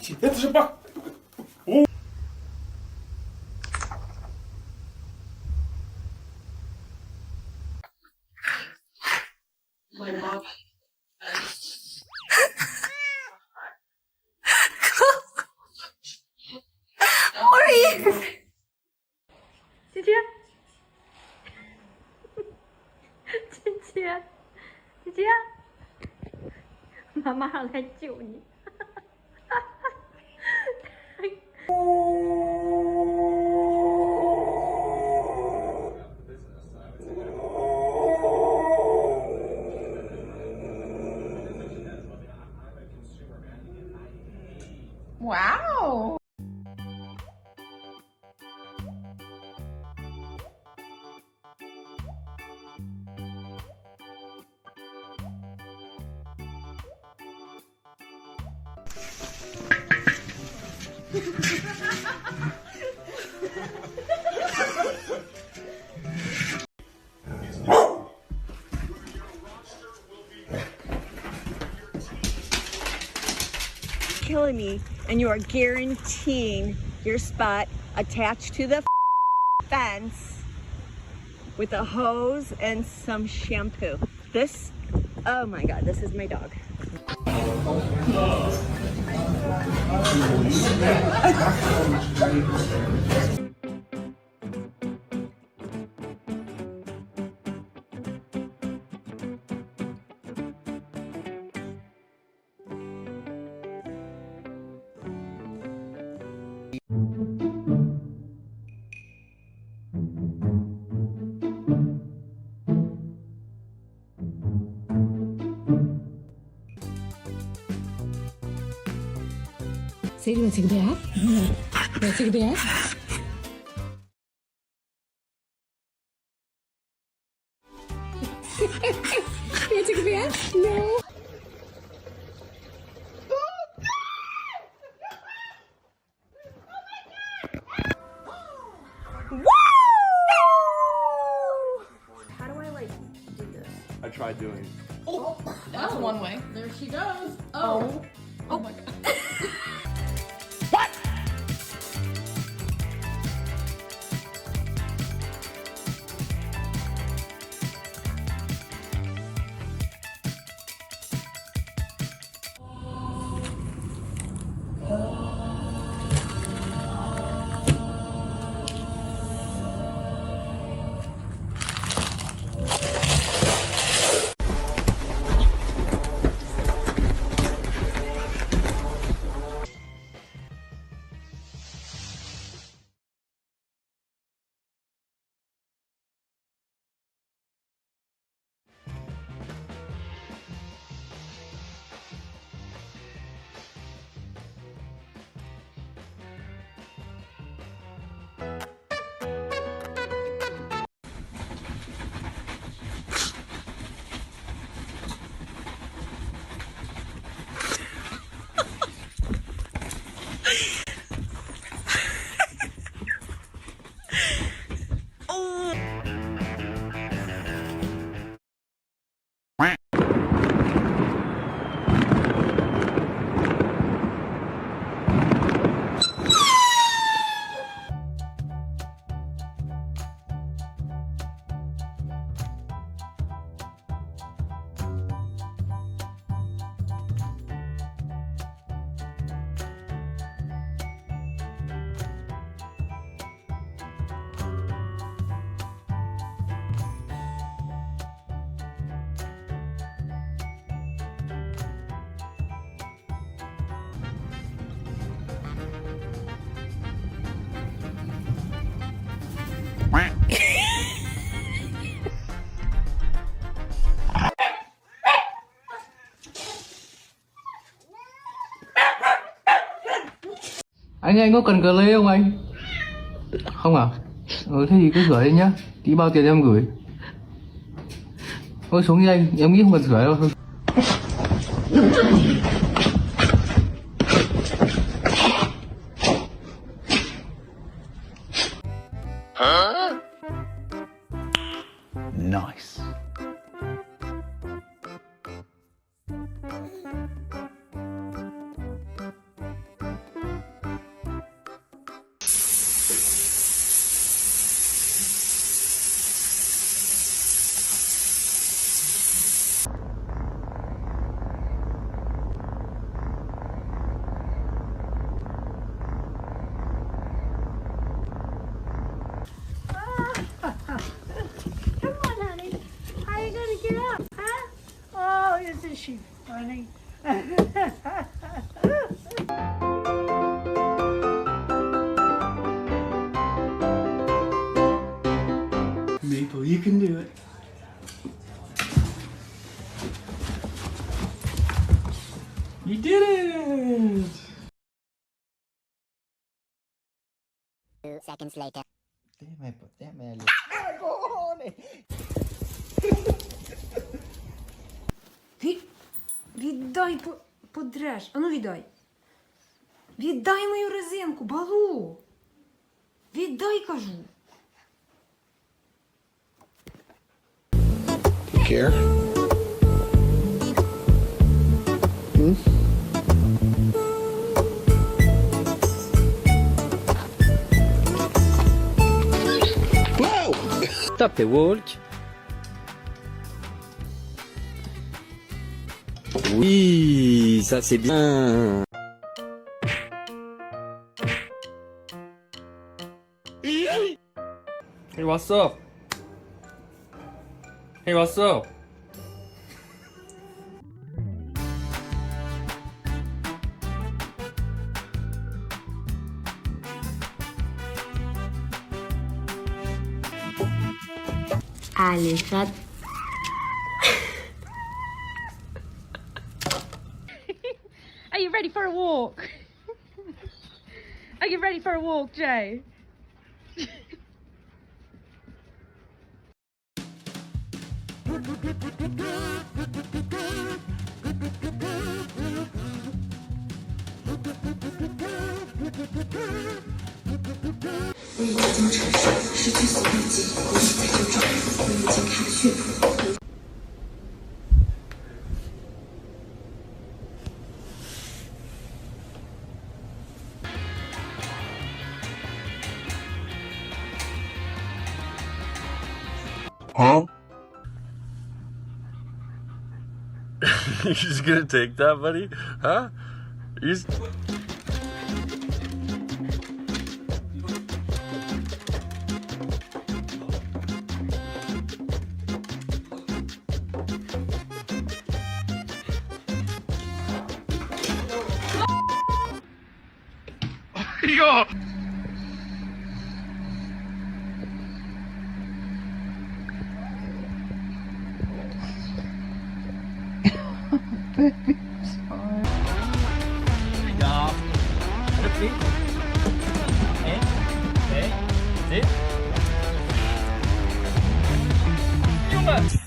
Смотрите, это же бак. What are you? 姐姐，姐姐，姐姐，妈妈来救你。Wow. Killing me, and you are guaranteeing your spot attached to the fence with a hose and some shampoo. This, oh my God, this is my dog. Say, do you want to take a bath? You want to take a bath? You want to take a bath? No. How do I like do this? I tried doing it. Oh, that's one way. There she goes. Oh. Oh my God. Anh có cần cờ lê không anh? Không à? Thế thì cứ gửi đi nhá. Tí bao tiền em gửi. Thôi xuống đi anh, em nghĩ không cần gửi đâu. Nice. 去，完了。Maple, you can do it. You did it! 2 seconds later. Té mẹ luôn. Віддай, подреш. Ану віддай. Віддай мою резинку, балу. Віддай, кажу. Care? Top et walk. Oui, ça c'est bien. Hey, what's up? Hey, what's up? Allez, chat. Are you ready for a walk? Are you ready for a walk, Joe? Huh? You're just gonna take that, buddy? Huh? You just... Yo! Junge!